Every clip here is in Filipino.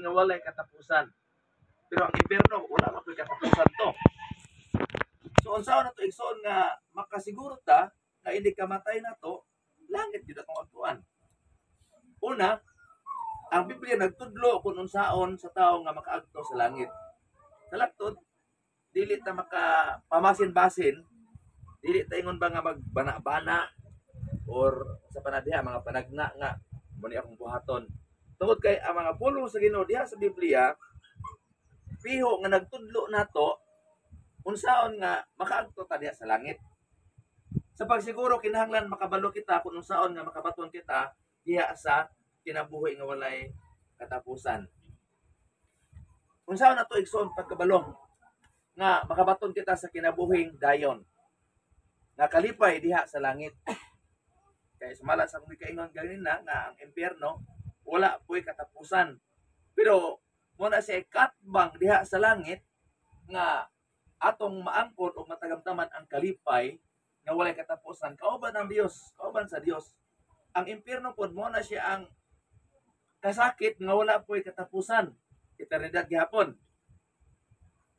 kinabuhi nga walay katapusan. Pero ang impyerno wala man koy katapusan to. So unsaon na to igsoon nga makasiguro ta nga hindi kamatay na to, langit gid atong agtuan. Una, ang Biblia nagtudlo kung unsaon sa tao nga makaagto sa langit. Sa laktod, dili ta makapamasin-basin, dili ta ingon ba nga magbana-bana or sa panadiha mga panagna nga muni akong buhaton. Tungod kay ang mga pulong sa Ginoo diha sa Biblia, piho nga nagtudlo nato unsaon nga makaagto ta diha sa langit. Sa pagsiguro kinahanglan makabalo kita kung unsaon nga makabaton kita diha sa kinabuhi nga walay katapusan. Unsaon nato igsoon pagkabalo nga makabaton kita sa kinabuhing dayon nga kalipay diha sa langit. Kaya sumala sa kung kaingon ganina nga ang impyerno wala po'y katapusan. Pero muna siya katbang diha sa langit nga atong maangkon o matagamtaman ang kalipay nga walay katapusan. Kauban ang Dios, kauban sa Dios. Ang impyerno pod mo na siya ang kasakit nga wala po'y katapusan. Eternidad gihapon.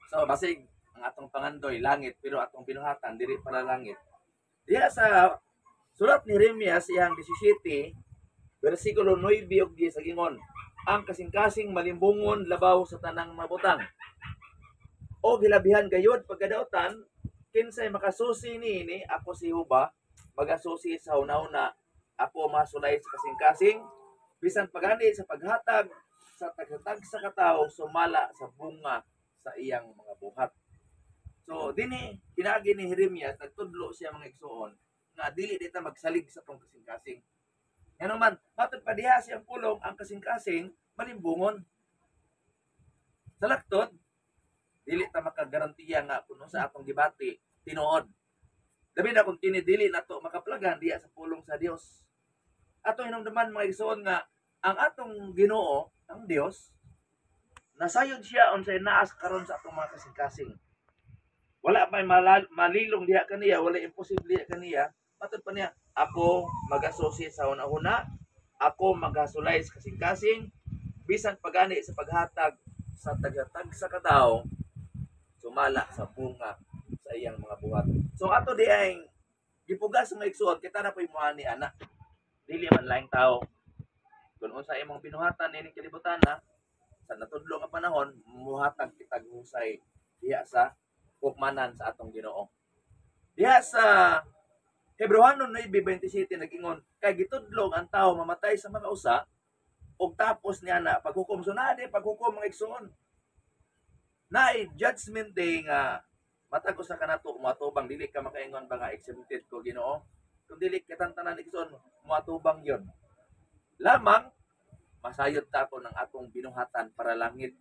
So basig ang atong pangandoy langit pero atong binuhatan diri pala langit. Diha sa sulat ni Jeremias iyang 17 versikulo 9 ug 10 sa gingon, ang kasing-kasing malimbungon labaw sa tanang mabutang. O gilabihan gayud pagkadaotan kinsay makasusi niini ako si Jehova magasusi sa una-una ako masulay sa kasing-kasing bisan pagani sa paghatag sa taghatag sa katao sumala sa bunga sa iyang mga buhat. So dinhi kinaagi ni Jeremias nagtudlo siya mga igsoon nga dili dita magsalig sa tong kasing-kasing. Ngano man matod pa diha siyang pulong ang kasing-kasing malimbungon. Sa laktod dili ta makagarantiya nga kuno sa atong gibati tinuod. Labi na kung tinidili nato makaplagan diya sa pulong sa Dios. Atong hinungdaman mga igsoon nga ang atong Ginoo, ang Dios, nasayod siya unsay naas karon sa atong mga kasing-kasing. Wala may malilong diha kaniya, wala imposible diha kaniya. Matod pa niya, ako magasusi sa una-una, ako magasulay sa kasing-kasing, bisan pagani sa paghatag sa tagatag sa katao, sumala sa bunga sa iyang mga buhat. So ato di ay gipugas nga igsuon kita na po'y muani ana. Dili man laing tao. Kung unsa imong binuhatan ining kalibutan na sa natudlo nga panahon, muhatag kita husay diha sa hukmanan sa atong Ginoo. Diha sa Hebreano 9:27 nag-ingon, kay gitudlong ang tao mamatay sa mga usa ug tapos niya na paghukom. So na di paghukom mga igsoon. Naay judgment day nga matag usa ka nato matubang dili ka makaingon ba nga exempted ko Ginoo. Kung dili katantanan igsoon matubang yon. Lamang masayod ta ko ng atong binuhatan para langit.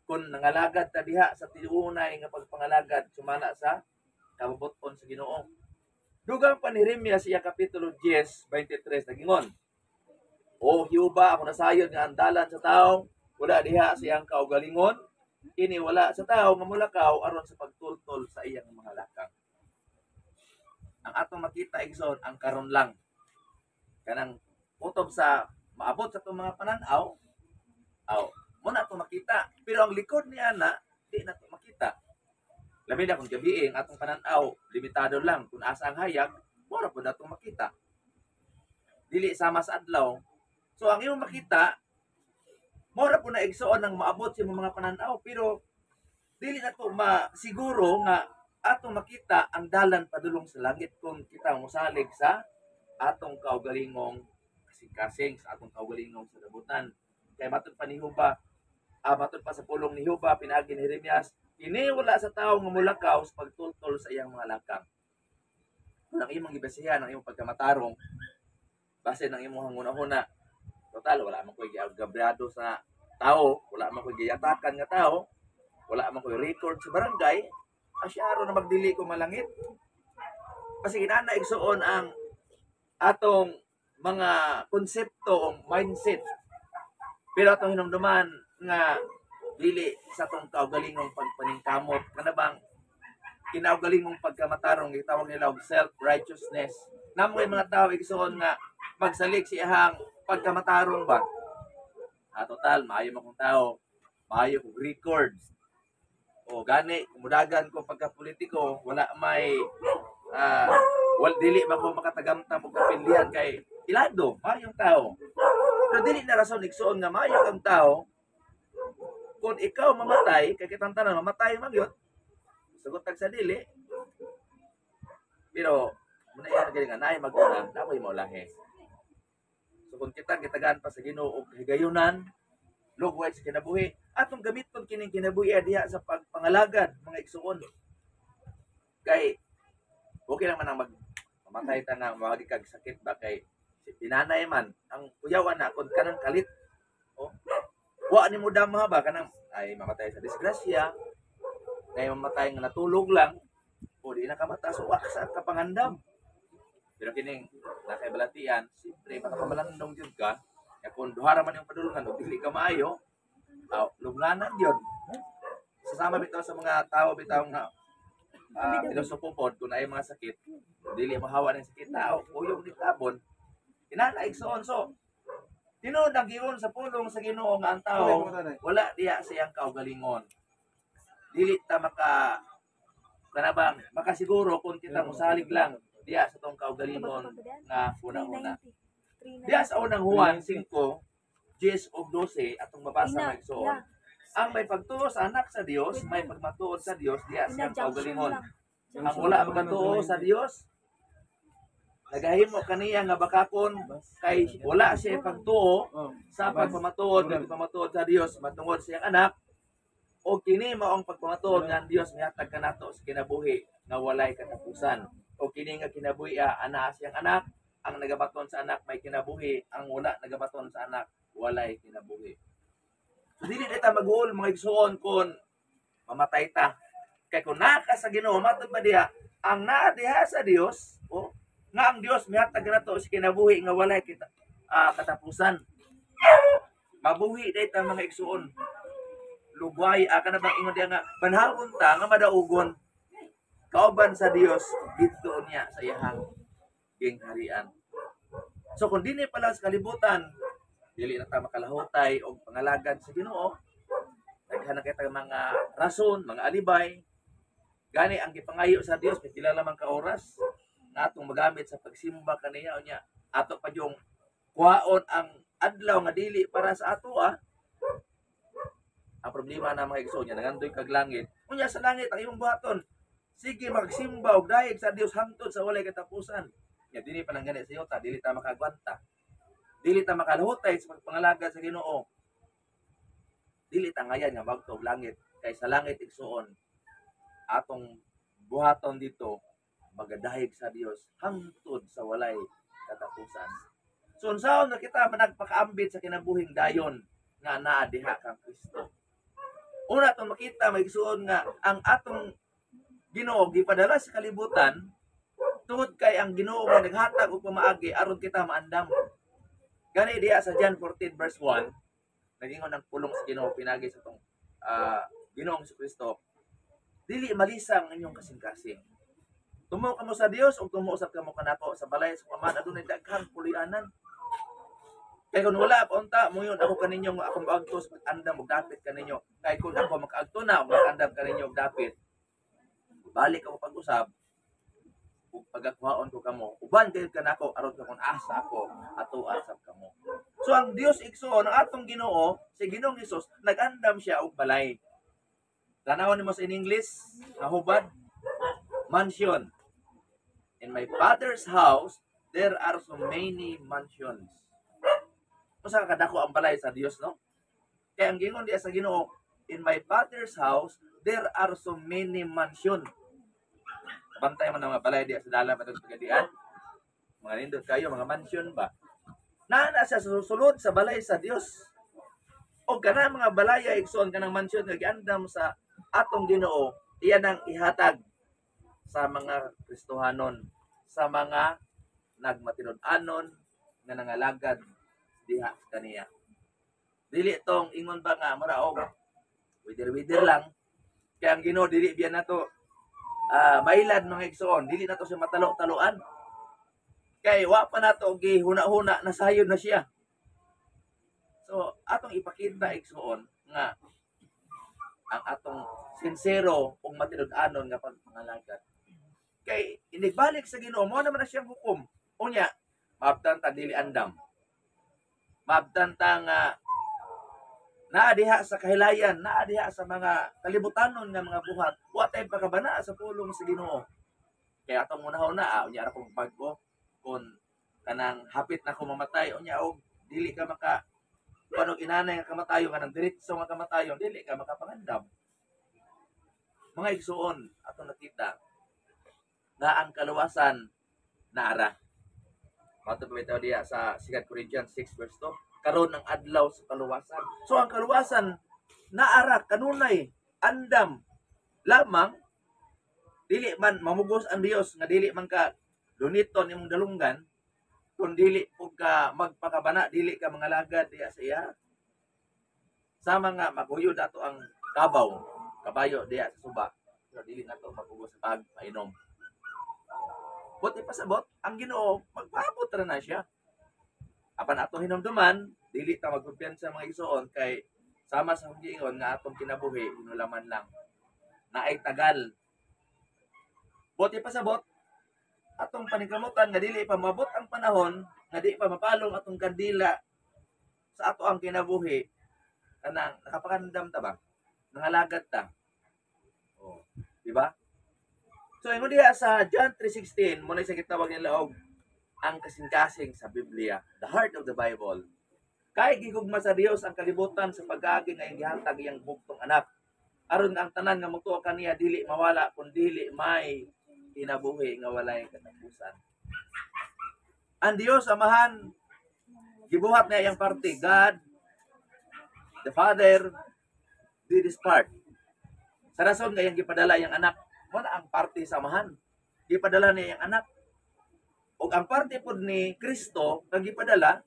Kung nangalagad ta diha sa tiunay nga pagpangalagad sumala sa kabubuton sa Ginoo. Dugang pa ni Jeremias siya kapitulo 10:23 nagingon, O Jehova, ako nasayod nga andalan sa tao, wala diha siyang kaugalingon, ini wala sa tao nga mulakaw aron sa pagtultol sa iyang mga lakang. Ang atong makita igsoon ang karon lang. Kanang utob sa maabot sa itong mga pananaw, mo na ito makita. Pero ang likod niya na, di na ito makita. Labi na kung gabi ang atong pananaw, limitado lang. Kung asa ang hayag, mura po na itong makita. Dili sama sa adlaw. So ang iyong makita, mura po na igsoon ng maabot sa mga pananaw. Pero dili na ito masiguro nga atong makita ang dalan padulong sa langit kung kita musalig sa atong kaugalingong kasing-kasing, sa atong kaugalingong sa dabutan. Kaya matod pa ni Jehova, matod pa sa pulong ni Jehova, pinagi ni Jeremias, ini wala sa tao nga mulakaw sa pagtultol sa iyang mga lakang. Kung ang imong gibasihan, ang imong pagkamatarong, base ng imong hanguna-huna, total, wala man ko'y gabriado sa tao, wala man ko'y giyatakan nga tao, wala man ko'y record sa barangay, asyaro na magdili ko malangit. Kasi inana igsoon ang atong mga konsepto o mindset. Pero atong hinumduman nga dili sa atong kaugalingong pagpaningkamot kanabang kinaugalingong pagkamatarong gitawag nila og self-righteousness. Namoy mga tao igsoon nga magsalig siyang pagkamatarong ba. total maayo man kong tao, maayo kong records. O gani kumudagan ko pagka politiko, wala may dili man ko makatagamtam og kapilian kay ilado, maayong tao. Pero dili na rason igsuon nga maayo kang tao kung ikaw mamatay, kay kitang tanan mamatay man yun. Sugot tag sa dili. Pero muna yan gali nga naay mag-una, namoy mo lahi. So kung kita gitagaan pa sa Ginoo og higayunan, lugway sa kinabuhi, atong gamiton kining kinabuhi diha sa pagpangalagad mga igsuon. Kay okay lang man ang mamatay ta nga mawagi kag sakit ba kay tinanay man ang kuyawan na kun kanang kalit. Oh. Wa ni mo damha ba kanang ay mamatay sa disgrasya, ay mamatay nga natulog lang o di nakamata so wa sa kapangandam. Pero kining nakaibalatian, siyempre makapamalandong jud ka. Ya kung duhara man yung padulungan o dili ka maayo, luglanan yun. Sasama bitaw sa mga tao bitaw nga pilosopo pod kung ay mga sakit, dili mahawa ng sakit tao, uyong ni tabon, inanaig so tinuod ang giron sa pulong sa Ginoo nga ang tao wala diya siyang kaugalingon. Dili ta kanabang makasiguro kung kita mosalig lang diya sa tong kaugalingon nga una-una. Diya sa unang Juan 5, 10 o 12 atong mabasa nga igsoon. Ang may pagtuo sa anak sa Dios, may pagmatuod sa Dios diya siyang kaugalingon. Ang wala magatuo sa Dios, nagahimo kaniya nga bakakon kay wala siya pagtuo sa pagpamatuod sa Dios matungod sa iyang anak o kini mao ang pagpamatuod nga ang Dios mihatag kanato sa kinabuhi nga walay katapusan. O kini nga kinabuhi ana siyang anak, ang nagabaton sa anak may kinabuhi, ang wala nagabaton sa anak walay kinabuhi. So dili ta mag-uol mga igsuon kon mamatay ta. Kay kung naka sa Ginoo matod pa diha ang naa diha sa Dios, nga ang Dios mihatag nato sa kinabuhi nga walay katapusan. Mabuhi day ta mga igsuon. Lugway kana bang ingon diha nga banhagon ta nga madaugon kauban sa Dios didto niya sa iyang gingharian. So kung dinhi pa lang sa kalibutan, dili na ta makalahutay og pangalagad sa Ginoo. Daghan na kita mga rason, mga alibay. Gani ang gipangayo sa Dios pila lamang ka oras na atong magamit sa pagsimba kaniya unya. Ato pa yung kuhaon ang adlaw nga dili para sa ato Ang problema na mga igsoon niya nangandoy kag langit. Unya sa langit ang imong buhaton. Sige magsimba og dayeg sa Dios hangtod sa walay katapusan. Ya dili pa nang gani sa iyo ta, dili ta makagwanta. Dili ta makalahutay sa pagpangalagad sa Ginoo. Dili ta ngayan nga magtuog langit kay sa langit igsuon atong buhaton dito magadahig sa Dios hangtod sa walay katapusan. So unsaon na kita nagpakaambit sa kinabuhing dayon nga naa diha kang Kristo. Una tong makita magsuon nga ang atong Ginoo gipadala sa kalibutan tungod kay ang Ginoo nga naghatag og pamaagi aron kita maandam. Gani diha sa John 14 verse 1 nagingon ang pulong sa Ginoo pinagi sa tong Ginoong Kristo. Dili malisang inyong kasing-kasing. Tumo kamo sa Dios o tumo usab kamo kanako sa balay sa Ama adunay daghang pulianan. Kay kung wala pa unta moyon ako kaninyo nga akong agtos andam og dapit kaninyo. Kay kung ako makaagto na og makandam kaninyo og dapit. Balik ako pag-usab ug pagakuhaon ko kamo. Uban kay kanako aron ka kon asa ako ato asab kamo. So ang Dios igsoon ang atong Ginoo si Ginoong Hesus nag-andam siya og balay. Tanawon nimo sa English, nahubad, mansion. In my Father's house, there are so many mansions. Usa ka kadako ang balay sa Dios, no? Kaya ang gingon diya sa Ginoo, in my Father's house, there are so many mansions. Bantay man ang mga balay diya sa dalan patong pagadian. Mga nindot kayo, mga mansion ba? Naa siya susulod sa balay sa Dios. O kana mga balaya igsoon kanang mansion nga giandam sa atong Ginoo, iyan ang ihatag sa mga Kristohanon, sa mga nagmatinud-anon nga nangalagad diha kaniya. Dili tong ingon ba nga maraog wider-wider lang. Kaya ang Ginoo dili biyan nato mailad mga igsoon, dili nato siya matalo-taloan. Kay wa pa nato gihuna-huna nasayod na siya. So atong ipakita igsoon nga ang atong sincero ug matinud-anon nga pagpangalagad. Kay inigbalik sa Ginoo mo naman na siyang hukom. Unya, maabtan ta dili andam. Maabtan ta nga naa diha sa kahilayan, naa diha sa mga kalibutanon nga mga buhat. Wa tay pagkabana sa pulong sa Ginoo. Kaya atong unahon na, unya ra kong pagko kun kanang hapit na ko mamatay unya og dili ka maka kuno inanay nga kamatayon kanang diretso nga kamatayon dili ka makapangandam. Mga igsuon atong nakita na ang kaluwasan naara. Mato pa bitaw diha sa 2 Corinthians 6 verse 2, karon ang adlaw sa kaluwasan. So ang kaluwasan naara kanunay andam lamang dili man mamugos ang Dios nga dili man ka luniton imong dalunggan kung dili po ka magpakabana, dili ka mga lagad diya sa iya. Sama nga maguyod ato ang kabaw, kabayo diya sa suba. Pero dili na to magugos sa pag-painom. Buti pasabot, ang Ginoo magpaabot ra na siya. Apan atong hinumduman, dili ta magkumpiyansa mga igsoon kay sama sa giingon nga atong kinabuhi hinulaman lang. Naay tagal. Buti pasabot, atong paningkamutan nga dili pa mabot ang panahon nga di pa mapalong atong kandila sa ato ang kinabuhi kanang nakapakandam ta ba nangalagad ta di ba? So ingon diha sa John 3:16 mo na sa gitawag nila og ang kasing-kasing sa Biblia, the heart of the Bible. Kay gigugma sa Dios ang kalibutan sa pag-agi nga gihatag iyang bugtong anak aron ang tanan nga magtuo kaniya dili mawala kun dili may kinabuhi nga walay katapusan. Ang Dios Amahan gibuhat niya iyang parte. God the Father did his part. Sa rason nga iyang gipadala iyang anak, mo na ang parte sa Amahan. Gipadala niya iyang anak. Ug ang parte pod ni Kristo nga gipadala,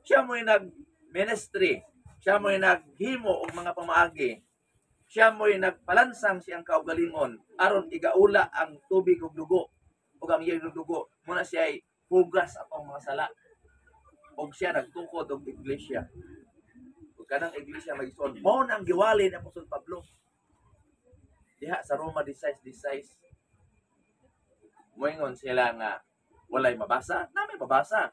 siya mo'y nag-ministry. Siya mo'y naghimo og mga pamaagi. Siya mo'y nagpalansang siyang kaugalingon aron igaula ang tubig ug dugo ug ang iyang dugo muna siya ay hugas atong mga sala ug siya nagtukod og iglesia ug kanang iglesia magison mao na ang giwali ni Apostol Pablo diha sa Roma 16:16 moingon sila nga walay mabasa na may mabasa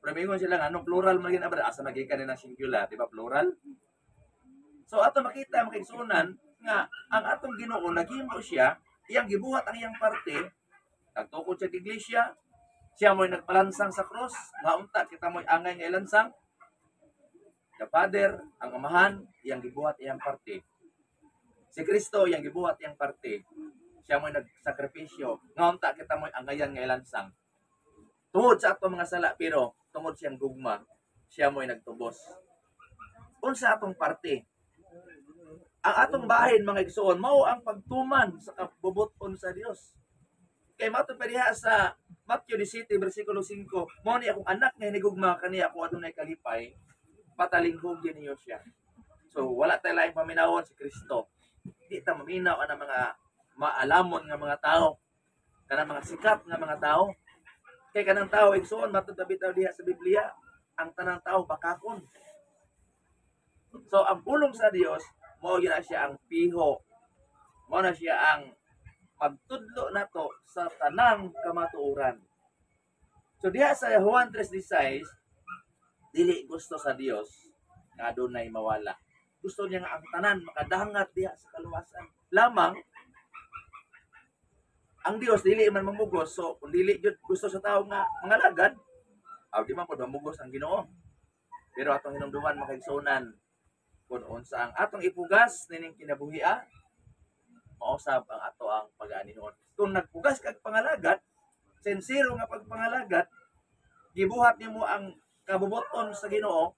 pero moingon sila nga anong plural man gid abra asa magikan ni singular di ba plural. So ato makita ang kaigsunan nga ang atong Ginoo naghimo siya, iyang gibuhat ang iyang parte, nagtukod siya sa iglesia, siya mo'y nagpalansang sa cross, nga unta kita mo'y angay nga ilansang. The Father, ang Amahan, iyang gibuhat iyang parte. Si Kristo iyang gibuhat iyang parte. Siya mo'y nagsakripisyo, nga unta kita mo'y angayan nga ilansang. Tungod sa atong mga sala pero tungod siyang gugma, siya mo'y nagtubos. Unsa atong parte? Ang atong bahin mga igsoon mao ang pagtuman sa kabubuton sa Dios. Kay matud pa diha sa Matthew 17 bersikulo 5, mao ni akong anak nga hinigugma kaniya ako adunay kalipay, patalinghog niyo siya. So wala tay laing paminawon si Kristo. Di ta maminaw ang mga maalamon nga mga tao, kanang mga sikat nga mga tao. Kay kanang tao igsoon matud bitaw diha sa Biblia, ang tanang tao bakakon. So ang pulong sa Dios mao na siya ang piho. Mao na siya ang pagtudlo nato sa tanang kamatuoran. So diha sa Juan 3:16, dili gusto sa Dios nga adunay mawala. Gusto niya nga ang tanan makadangat diha sa kaluwasan. Lamang ang Dios dili man mamugos. So kung dili jud gusto sa tawo nga mangalagad, di man pud mamugos ang Ginoo. Pero atong hinumduman makaigsunan kung unsa ang atong ipugas nining kinabuhia, mausab ang ato ang pag-aaninon. Kung nagpugas kag pangalagat, sincero nga pagpangalagat, gibuhat nimo ang kabubuton sa Ginoo.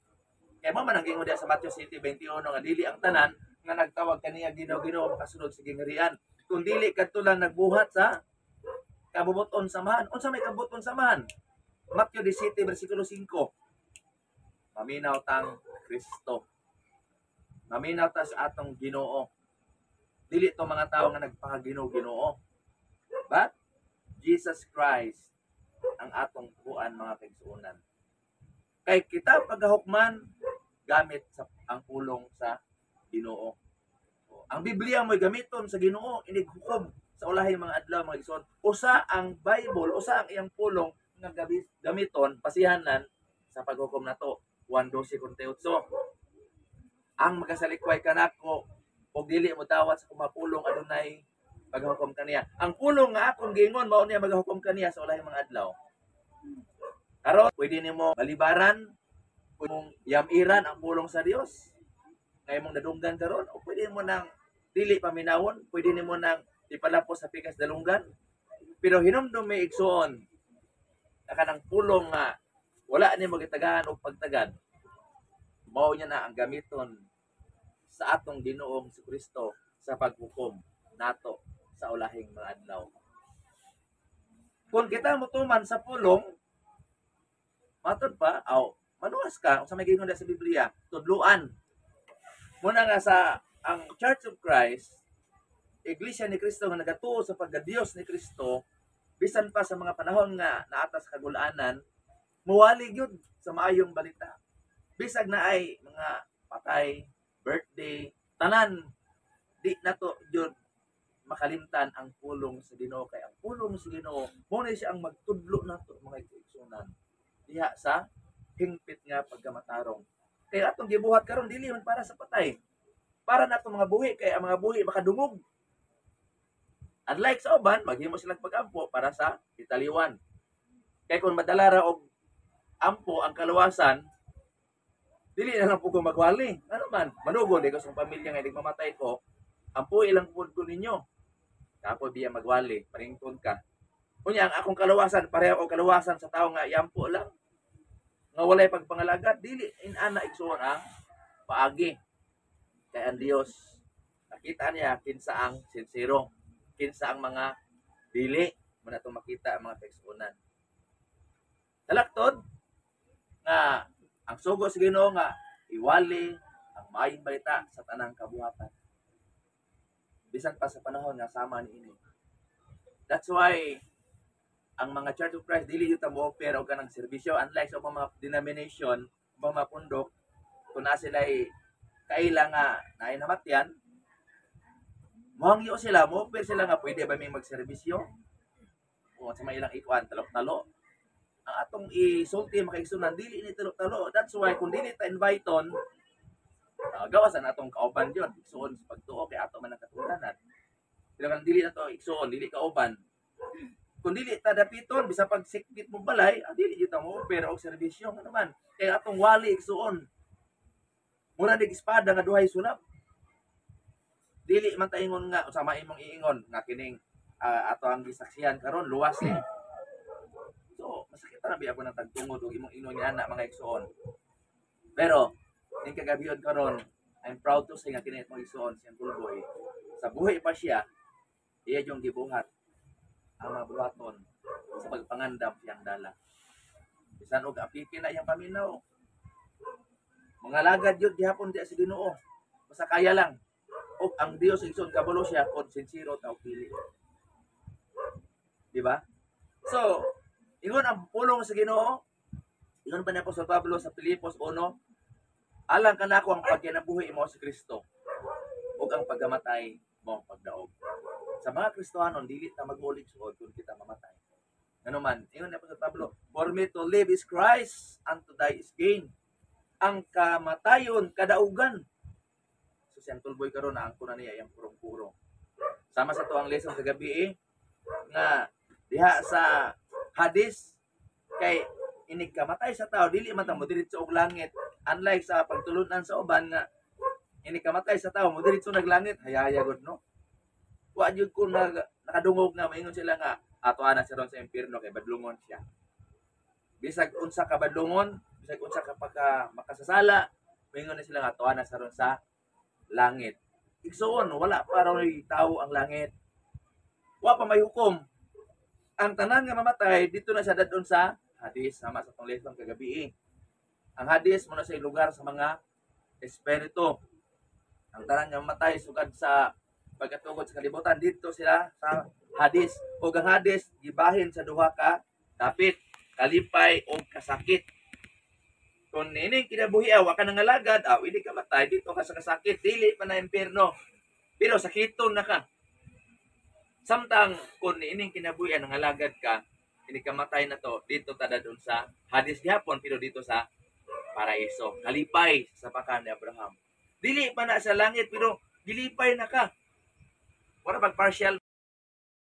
Kay mo man ang gingon diha sa Matthew 7:21 nga dili ang tanan nga nagtawag kaniya Ginoo makasunod sa gingharian. Kung dili kadto lang nagbuhat sa kabubuton samahan. Unsa may kabubuton samahan? Matthew 17 bersikulo 5. Maminaw tang Kristo. Maminaw ta sa atong Ginoo. Dili to mga tao nga nagpakaginoo-ginoo. But Jesus Christ ang atong kuan mga kaigsuonan. Kay kita pagahukman gamit sa ang pulong sa Ginoo. So, ang Biblia mo'y gamiton sa Ginoo inig hukom sa ulahing mga adlaw mga igsoon. Usa ang Bible, usa ang iyang pulong nga gamiton pasihanan sa paghukom nato. 1:12-28. Ang magasalikway kanako og dili mo tawat sa kumapulong adunay paghukom kaniya. Ang pulong nga akong giingon mao niya maghukom kaniya sa ulahing mga adlaw. Karon pwede nimo balibaran, pwede mong yamiran ang pulong sa Dios nga imong nadunggan karon, o pwede mo nang dili paminawon, pwede nimo nang ipalapos sa pikas dalunggan. Pero hinumdum may igsuon na kanang pulong nga wala nimo gitagaan og pagtagad, mao niya na ang gamiton sa atong Ginoong Kristo sa paghukom nato sa ulahing mga adlaw. Kung kita motuman sa pulong, matod pa, maluwas ka, kung sa may gingon sa Biblia, tudluan. Muna nga sa ang Church of Christ, Iglesia ni Cristo nga nagatuo sa pagka-Dios ni Cristo, bisan pa sa mga panahon nga naatas kagulanan, muwali yun sa maayong balita. Bisag na ay mga patay, birthday, tanan, di na to yun makalimtan ang pulong sa Ginoo. Kay ang pulong sa Ginoo, muna siya ang magtudlo na to mga igsunan diha sa hingpit nga pagkamatarong. Kaya atong gibuhat karon dili man para sa patay. Para na itong mga buhi, kay ang mga buhi makadungog. Unlike sa uban, maghimo silang pag-ampo para sa italiwan. Kaya kung madala ra og ampo ang kaluwasan, dili na lang po ko magwali. Ano man, manugod, ko sa pamilya nga nagmamatay ko, ampo ilang po ko ninyo. Kapo biya magwali, parington ka. Kunya, ang akong kaluwasan, pareho o kaluwasan sa tao nga yampo lang. Nga walay pagpangalagat, dili inana igsuon ang paagi. Kaya ang Dios, nakita niya kinsa ang sincero, kinsa ang mga dili, muna itong makita ang mga tekstunan. Talaktod, nga ang sugo sa Ginoo nga iwali ang maayong balita sa tanang kabuhatan. Bisan pa sa panahon nga sama ni ini. That's why ang mga Church of Christ dili yuta mo offer og kanang serbisyo, unlike sa mga denomination, mga pundok, kung na sila kaila nga naay namatyan, mohangyo sila, mo offer sila nga pwede ba may magserbisyo o sa may ilang ikuan talok-talo. Ang atong isulti makaigsunan dili ni talok-talo. That's why kung dili ta invite-on, gawasan atong kauban yun, igsuon sa pagtuo kay ato man ang katulanan. Pero kung dili na to igsuon, dili kauban, kung dili ta dapiton, bisa pag sikbit mo balay, dili yun mo pero og serbisyo nga naman. Kaya atong wali igsuon. Muna dig espada nga duhay sulab. Dili man ta ingon nga usama imong iingon nga kining ato ang gisaksihan karon luwas eh. So, masakit ra biya nang tagtungod og imong ingon nga ana mga igsuon. Pero ning kagabiyon karon, I'm proud to say nga kini itong igsuon siyang Tulboy. Sa buhay pa siya, iya yung gibuhat ang mga buhaton sa pagpangandam siyang dala. Bisan og apipin na iyang paminaw. Mga lagad yun gihapon di sa Ginoo. Basta kaya lang. O ang Dios igsoon kabalo siya kung sincero ta pili. Di ba? So, ingon ang pulong sa Ginoo. Ingon pa ni Apostol Pablo sa Filipos 1, alang kanako ang pagkinabuhi mo sa Kristo ug ang pagkamatay mo pagdaog. Sa mga Kristohanon dili ta mag-ulig suod kung kita mamatay. Ngano man, ingon ni Apostol Pablo, for me to live is Christ and to die is gain. Ang kamatayon kadaugan. So siyang Tulboy karon na ang kuna niya yang purong-purong. Sama sa to ang lesson sa gabi nga diha sa hadis kay inig kamatay sa tao dili man ta mo diretso og langit, unlike sa pagtulunan sa uban nga inig kamatay sa tao mo diretso naglangit, hayaya gud no. Wa jud ko nakadungog na maingon sila nga ato ana siya ron sa impierno kay badlungon siya. Bisag unsa ka badlungon, bisag unsa ka pagka makasasala, maingon na sila nga ato ana sa ron sa langit. Igsoon wala pa raw tao ang langit. Wa pa may hukom. Ang tanan nga mamatay dito na siya dadon sa hadis sama sa tong lesson kagabi. Ang hadis mo na sa lugar sa mga espiritu. Ang tanan nga mamatay sugad sa pagkatugod sa kalibutan dito sila sa hadis. Ug ang hadis gibahin sa duha ka dapit, kalipay o kasakit. Kung ini kinabuhi wa ka nangalagad, hindi ka matay dito ka sa kasakit, dili pa na impyerno. Pero sakiton na ka. Samtang kung ining kinabuhi nangalagad ka, ini ka matay na to, dito tada doon sa Hades gihapon pero dito sa paraiso. Kalipay sa pakan ni Abraham. Dili pa na sa langit pero gilipay na ka. Wala pag partial